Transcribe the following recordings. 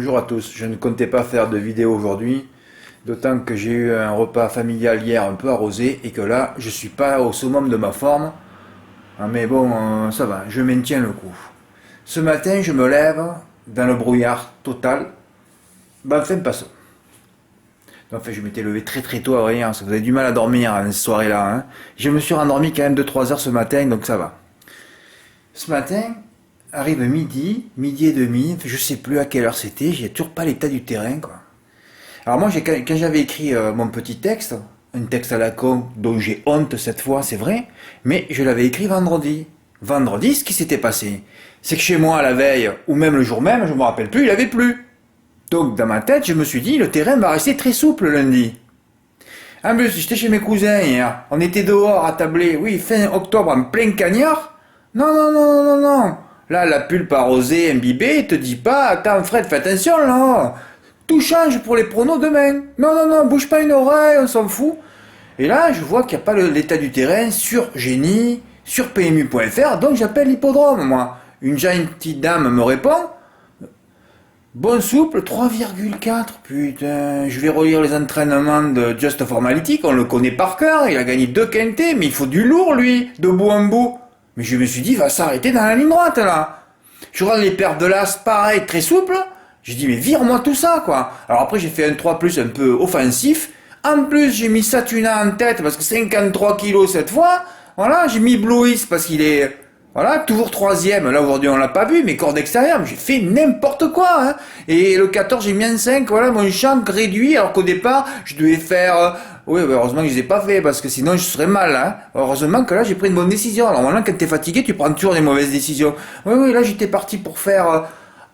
Bonjour à tous, je ne comptais pas faire de vidéo aujourd'hui, d'autant que j'ai eu un repas familial hier un peu arrosé et que là, je suis pas au summum de ma forme. Ah, mais bon, ça va, je maintiens le coup. Ce matin, je me lève dans le brouillard total. Ben, enfin, passons. Enfin, je m'étais levé très très tôt à rien, ça vous avez du mal à dormir cette soirée-là. Hein. Je me suis rendormi quand même de 3 heures ce matin, donc ça va. Ce matin, arrive midi, midi et demi, je sais plus à quelle heure c'était, j'ai toujours pas l'état du terrain, quoi. Alors moi, quand j'avais écrit mon petit texte, un texte à la con dont j'ai honte cette fois, c'est vrai, mais je l'avais écrit vendredi. Vendredi, ce qui s'était passé, c'est que chez moi, la veille, ou même le jour même, je me rappelle plus, il avait plu. Donc dans ma tête, je me suis dit, le terrain va rester très souple lundi. En plus, j'étais chez mes cousins hier, on était dehors à tabler, oui, fin octobre, en plein cagnard. Non, non, non, non, non. Là, la pulpe arrosée, imbibée, te dit pas, attends Fred, fais attention là. Tout change pour les pronos demain. Non, non, non, bouge pas une oreille, on s'en fout. Et là, je vois qu'il n'y a pas l'état du terrain sur Génie, sur PMU.fr, donc j'appelle l'hippodrome, moi. Une gentille dame me répond. Bon souple, 3,4. Putain, je vais relire les entraînements de Just Formality, on le connaît par cœur, il a gagné 2 quintés, mais il faut du lourd, lui, de bout en bout. Mais je me suis dit, il va s'arrêter dans la ligne droite, là. Je regarde les paires de l'as, pareil, très souple. J'ai dit, mais vire-moi tout ça, quoi. Alors après, j'ai fait un 3 plus un peu offensif. En plus, j'ai mis Satuna en tête, parce que 53 kilos cette fois. Voilà, j'ai mis Bluis, parce qu'il est, voilà, toujours troisième. Là, aujourd'hui, on l'a pas vu, mais corde extérieure, j'ai fait n'importe quoi, hein. Et le 14, j'ai mis un 5, voilà, mon champ réduit, alors qu'au départ, je devais faire, oui, heureusement que je les ai pas fait, parce que sinon je serais mal, hein. Heureusement que là, j'ai pris une bonne décision. Alors maintenant, quand t'es fatigué, tu prends toujours des mauvaises décisions. Oui, oui, là, j'étais parti pour faire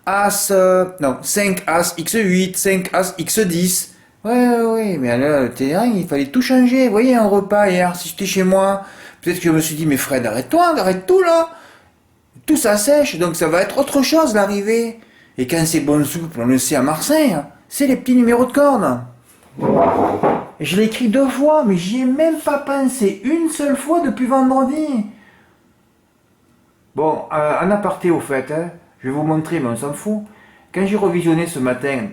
As, non, 5 As X8, 5 As X10. Ouais, oui, mais là, le terrain, il fallait tout changer. Vous voyez, un repas hier, si j'étais chez moi, peut-être que je me suis dit, mais Fred, arrête-toi, arrête tout, là. Tout ça sèche, donc ça va être autre chose, l'arrivée. Et quand c'est bon souple, on le sait à Marseille, c'est les petits numéros de cordes. Je l'ai écrit 2 fois, mais j'y ai même pas pensé une seule fois depuis vendredi. Bon, en aparté au fait, hein, je vais vous montrer, mais on s'en fout. Quand j'ai revisionné ce matin,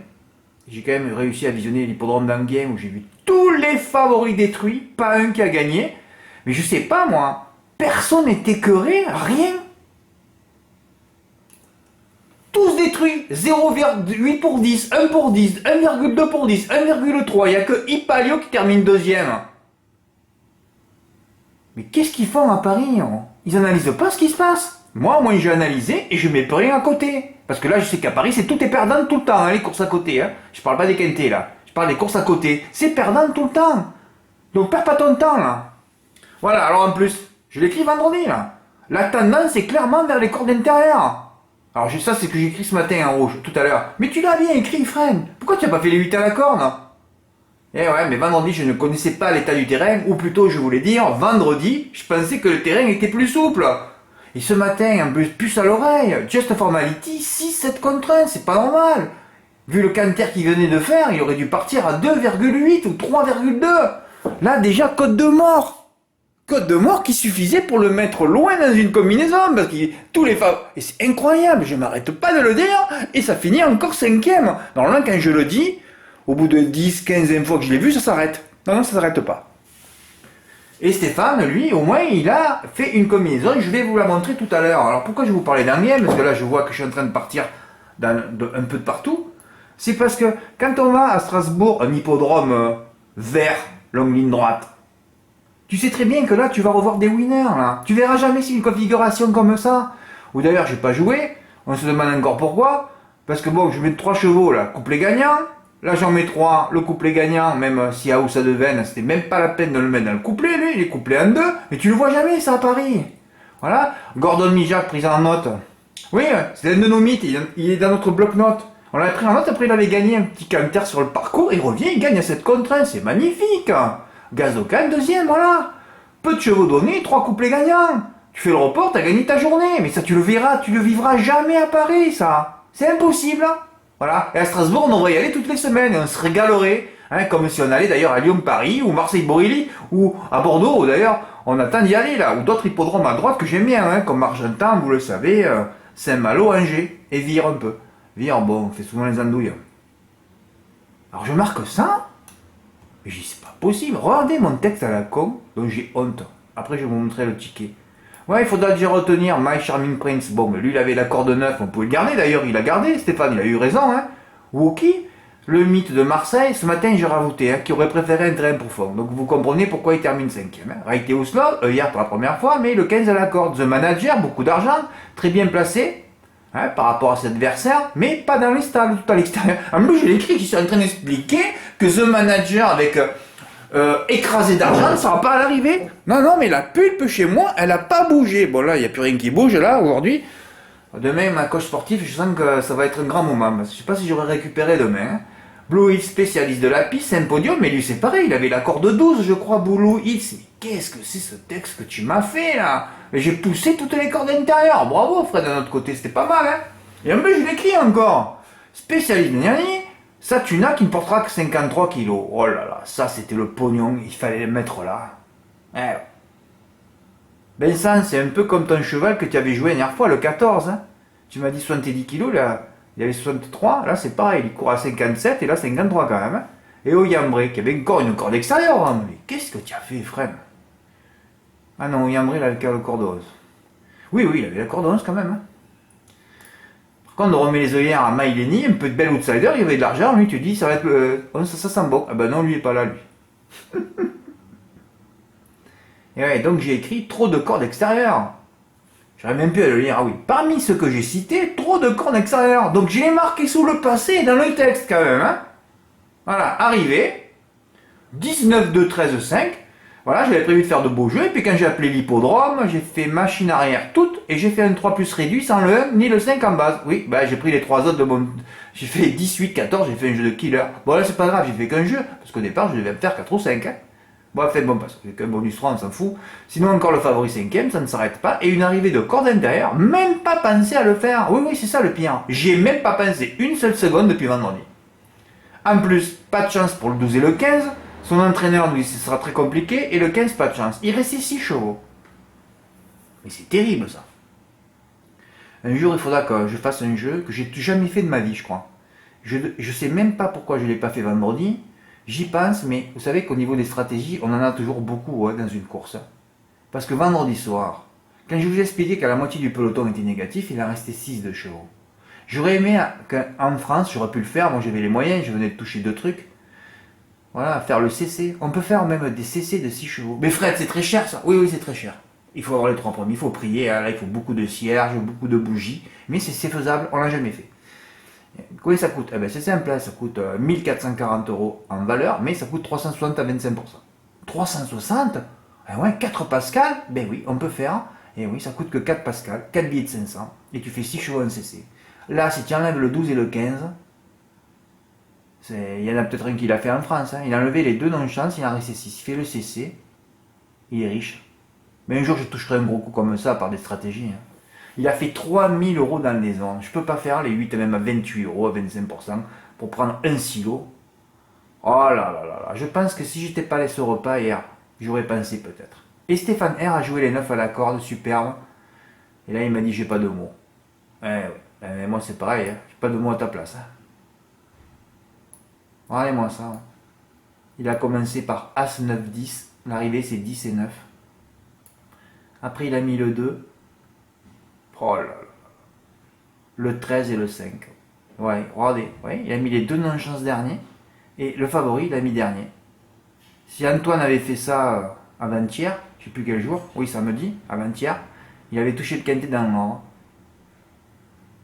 j'ai quand même réussi à visionner l'hippodrome d'Anguien où j'ai vu tous les favoris détruits, pas un qui a gagné. Mais je sais pas moi, personne n'est écœuré, rien. Tous détruits, 0,8 pour 10, 1 pour 10, 1,2 pour 10, 1,3, il n'y a que Hippalio qui termine deuxième. Mais qu'est-ce qu'ils font à Paris, hein? Ils analysent pas ce qui se passe. Moi, au moins, j'ai analysé et je mets pas rien à côté. Parce que là, je sais qu'à Paris, c'est tout est perdant tout le temps, hein, les courses à côté. Hein. Je parle pas des quintés, là. Je parle des courses à côté. C'est perdant tout le temps. Donc, perds pas ton temps, là. Voilà, alors en plus, je l'écris vendredi, là. La tendance est clairement vers les cordes intérieures. Alors ça, c'est ce que j'ai écrit ce matin en rouge, tout à l'heure. Mais tu l'as bien écrit, Fred. Pourquoi tu n'as pas fait les 8 à la corne? Eh ouais, mais vendredi, je ne connaissais pas l'état du terrain, ou plutôt, je voulais dire, vendredi, je pensais que le terrain était plus souple. Et ce matin, un peu plus à l'oreille, Just Formality, 6-7 contre 1, c'est pas normal. Vu le canter qu'il venait de faire, il aurait dû partir à 2,8 ou 3,2. Là, déjà, code de mort. Code de mort qui suffisait pour le mettre loin dans une combinaison, parce que tous les femmes... Et c'est incroyable, je m'arrête pas de le dire, et ça finit encore 5e. Normalement, quand je le dis, au bout de 10, 15e fois que je l'ai vu, ça s'arrête. Non, non, ça s'arrête pas. Et Stéphane, lui, au moins, il a fait une combinaison, je vais vous la montrer tout à l'heure. Alors pourquoi je vous parlais d'Anguien? Parce que là, je vois que je suis en train de partir un peu de partout. C'est parce que quand on va à Strasbourg, un hippodrome vert, longue ligne droite, tu sais très bien que là, tu vas revoir des winners, là. Tu verras jamais si une configuration comme ça. Ou d'ailleurs, j'ai pas joué. On se demande encore pourquoi. Parce que bon, je mets 3 chevaux, là, couplet gagnant. Là, j'en mets 3, le couplet gagnant, même si à Oussa de Veine, c'était même pas la peine de le mettre dans le couplet, lui. Il est couplé en 2. Mais tu le vois jamais, ça, à Paris. Voilà. Gordon Mijac, pris en note. Oui, c'est l'un de nos mythes. Il est dans notre bloc-notes. On l'a pris en note, après il avait gagné un petit canter sur le parcours. Il revient, il gagne à cette contre-1. C'est magnifique. Gazocan, deuxième, voilà. Peu de chevaux donnés, 3 couplets gagnants. Tu fais le report, t'as gagné ta journée. Mais ça, tu le verras, tu le vivras jamais à Paris, ça. C'est impossible. Voilà. Et à Strasbourg, on devrait y aller toutes les semaines. Et on se régalerait. Hein, comme si on allait d'ailleurs à Lyon-Paris, ou Marseille-Borilly, ou à Bordeaux, d'ailleurs. On attend d'y aller, là. Ou d'autres hippodromes à droite que j'aime bien, hein, comme Argentan, vous le savez, Saint-Malo, Angers. Et Vire un peu. Vire, bon, on fait souvent les andouilles. Alors je marque ça, et je dis c'est pas possible. Regardez mon texte à la con, donc j'ai honte. Après je vais vous montrer le ticket. Ouais, il faudra déjà retenir My Charming Prince. Bon, mais lui il avait l'accord de 9, on pouvait le garder d'ailleurs, il a gardé, Stéphane, il a eu raison, hein. Wookie, le mythe de Marseille, ce matin j'ai rajouté, hein, qui aurait préféré un train profond. Donc vous comprenez pourquoi il termine 5ème. Hein. Raïté Oslo, hier pour la première fois, mais le 15 à l'accord. The Manager, beaucoup d'argent, très bien placé. Hein, par rapport à cet adversaire, mais pas dans les stades, tout à l'extérieur. En plus, j'ai l'écrit qui sont en train d'expliquer que The Manager, avec écrasé d'argent, ça va pas à l'arrivée. Non, non, mais la pulpe chez moi, elle a pas bougé. Bon, là, il n'y a plus rien qui bouge, là, aujourd'hui. Demain, ma coach sportive, je sens que ça va être un grand moment. Je sais pas si j'aurai récupéré demain. Hein. Blue Hills, spécialiste de la piste, c'est un podium, mais lui, c'est pareil, il avait l'accord de 12, je crois, Blue Hills. Mais qu'est-ce que c'est ce texte que tu m'as fait, là? Mais j'ai poussé toutes les cordes intérieures. Bravo, Fred, d'un autre côté, c'était pas mal, hein. Et en plus, je l'écris encore. Spécialiste de Niani, Satuna qui ne portera que 53 kilos. Oh là là, ça, c'était le pognon, il fallait le mettre là. Eh. Vincent, c'est un peu comme ton cheval que tu avais joué la dernière fois, le 14, hein. Tu m'as dit 70 kilos, là. Il y avait 63, là c'est pareil, il court à 57 et là 53 quand même. Hein. Et Oyambré, qui avait encore une corde extérieure. Hein. Mais qu'est-ce que tu as fait, frère? Ah non, Oyambré, il avait le corde 11. Oui, oui, il avait la corde 11 quand même. Hein. Par contre, on remet les œillères à Maïleni, un peu de bel outsider, il y avait de l'argent, lui, tu dis, ça va être le. Ça sent bon. Ah ben non, lui, il est pas là, lui. Et ouais, donc j'ai écrit trop de cordes extérieures. J'aurais même pu le lire. Ah oui, parmi ceux que j'ai cités, trop de cordes extérieures. Donc je l'ai marqué sous le passé et dans le texte quand même. Hein. Voilà, arrivé. 19, 2, 13, 5. Voilà, j'avais prévu de faire de beaux jeux. Et puis quand j'ai appelé l'hippodrome, j'ai fait machine arrière toute. Et j'ai fait un 3 plus réduit sans le 1 ni le 5 en base. Oui, bah j'ai pris les 3 autres de mon. J'ai fait 18, 14, j'ai fait un jeu de killer. Bon là c'est pas grave, j'ai fait qu'un jeu. Parce qu'au départ je devais me faire 4 ou 5. Hein. Bon, fait bon, parce que j'ai qu'un bonus 3, on s'en fout. Sinon, encore le favori 5ème, ça ne s'arrête pas. Et une arrivée de corde intérieure, même pas pensé à le faire. Oui, oui, c'est ça le pire. J'ai même pas pensé une seule seconde depuis vendredi. En plus, pas de chance pour le 12 et le 15. Son entraîneur nous dit que ce sera très compliqué. Et le 15, pas de chance. Il restait 6 chevaux. Mais c'est terrible, ça. Un jour, il faudra que je fasse un jeu que j'ai jamais fait de ma vie, je crois. Je sais même pas pourquoi je l'ai pas fait vendredi. J'y pense, mais vous savez qu'au niveau des stratégies, on en a toujours beaucoup dans une course. Parce que vendredi soir, quand je vous ai expliqué qu'à la moitié du peloton était négatif, il en restait 6 de chevaux. J'aurais aimé qu'en France, j'aurais pu le faire, moi j'avais les moyens, je venais de toucher 2 trucs. Voilà, faire le CC. On peut faire même des CC de 6 chevaux. Mais Fred, c'est très cher ça. Oui, oui, c'est très cher. Il faut avoir les 3 premiers, il faut prier, là, il faut beaucoup de cierges, beaucoup de bougies. Mais c'est faisable, on l'a jamais fait. Combien ça coûte? Eh ben c'est simple, ça coûte 1440 € en valeur, mais ça coûte 360 à 25%. 360? Eh ouais, 4 Pascal? Ben oui, on peut faire. Et oui, ça coûte que 4 Pascal, 4 billets de 500, et tu fais 6 chevaux en CC. Là, si tu enlèves le 12 et le 15, il y en a peut-être un qui l'a fait en France, hein. Il a enlevé les 2 non-chance, il en resté 6. Il fait le CC, il est riche. Mais un jour, je toucherai un gros coup comme ça par des stratégies. Hein. Il a fait 3000 € dans les zones. Je peux pas faire les 8 même à 28 € à 25% pour prendre un silo. Oh là là là là. Je pense que si j'étais pas allé ce repas hier, j'aurais pensé peut-être. Et Stéphane R a joué les 9 à la corde, superbe. Et là il m'a dit j'ai pas de mots. Ouais. Mais moi c'est pareil, hein. J'ai pas de mots à ta place. Hein. Regardez-moi ça. Hein. Il a commencé par As 9 10. L'arrivée c'est 10 et 9. Après il a mis le 2. Oh là là. Le 13 et le 5. Ouais, regardez. Ouais, il a mis les 2 non-chance derniers. Et le favori, il a mis dernier. Si Antoine avait fait ça avant-hier, je sais plus quel jour, oui samedi, avant-hier, il avait touché le quintet dans le nord.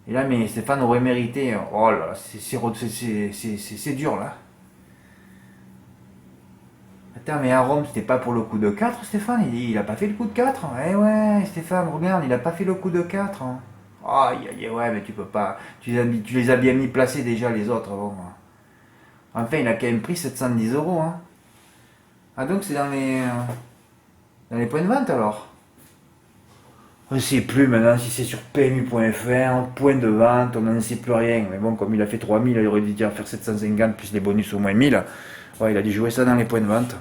Et là, mais Stéphane aurait mérité. Oh là là, c'est dur là. Attends, mais à Rome, c'était pas pour le coup de 4, Stéphane? Il a pas fait le coup de 4. Eh ouais, Stéphane, regarde, il a pas fait le coup de 4. Aïe, ouais, mais tu peux pas. Tu les as bien mis placés déjà, les autres. Bon. Enfin, il a quand même pris 710 €. Hein. Ah, donc c'est dans les points de vente alors? On ne sait plus maintenant si c'est sur PMU.fr, point de vente, on n'en sait plus rien. Mais bon, comme il a fait 3000, il aurait dû dire faire 750 plus les bonus au moins 1000. Ouais, il a dû jouer ça dans les points de vente.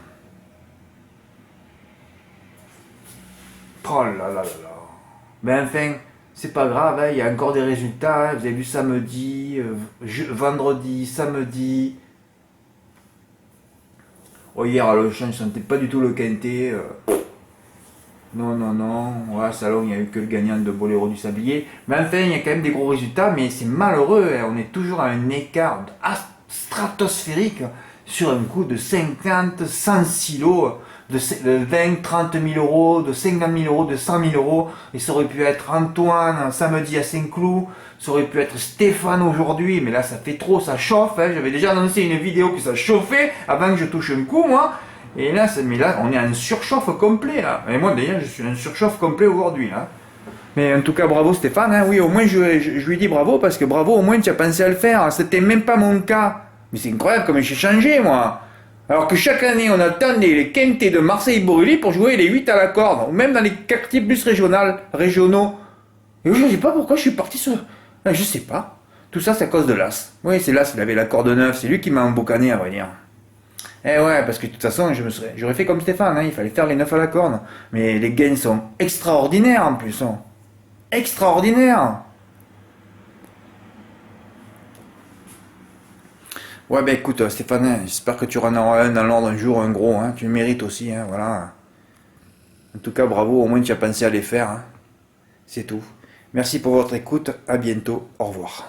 Oh là là là là. Mais enfin, c'est pas grave, hein, il y a encore des résultats. Hein. Vous avez vu samedi, vendredi, samedi. Oh, hier, le champ, je sentais pas du tout le quintet. Non, non, non. Ouais, salon, il n'y a eu que le gagnant de Boléro du Sablier. Mais enfin, il y a quand même des gros résultats, mais c'est malheureux. Hein. On est toujours à un écart stratosphérique sur un coup de 50, 100 silos, de 20, 30 000 euros, de 50 000 euros, de 100 000 euros. Et ça aurait pu être Antoine samedi à Saint-Cloud. Ça aurait pu être Stéphane aujourd'hui. Mais là, ça fait trop, ça chauffe. Hein. J'avais déjà annoncé une vidéo que ça chauffait avant que je touche un coup, moi. Et là, mais là, on est à un surchauffe complet, là. Et moi, d'ailleurs, je suis un surchauffe complet aujourd'hui, là. Mais en tout cas, bravo Stéphane. Hein. Oui, au moins, je lui dis bravo, parce que bravo, au moins, tu as pensé à le faire. C'était même pas mon cas. Mais c'est incroyable comme j'ai changé, moi. Alors que chaque année, on attendait les quintés de Marseille-Boruly pour jouer les 8 à la corde, ou même dans les quartiers plus régionaux. Et je ne sais pas pourquoi je suis parti sur... Je sais pas. Tout ça, c'est à cause de l'As. Oui, c'est l'As, il avait la corde 9. C'est lui qui m'a emboucané, à vrai dire. Eh ouais, parce que de toute façon, j'aurais fait comme Stéphane, hein, il fallait faire les 9 à la corde. Mais les gains sont extraordinaires en plus. Hein. Extraordinaires. Ouais, ben écoute, Stéphane, hein, j'espère que tu en auras un dans l'ordre un jour, un gros. Hein, tu le mérites aussi, hein, voilà. En tout cas, bravo, au moins tu as pensé à les faire. Hein. C'est tout. Merci pour votre écoute, à bientôt, au revoir.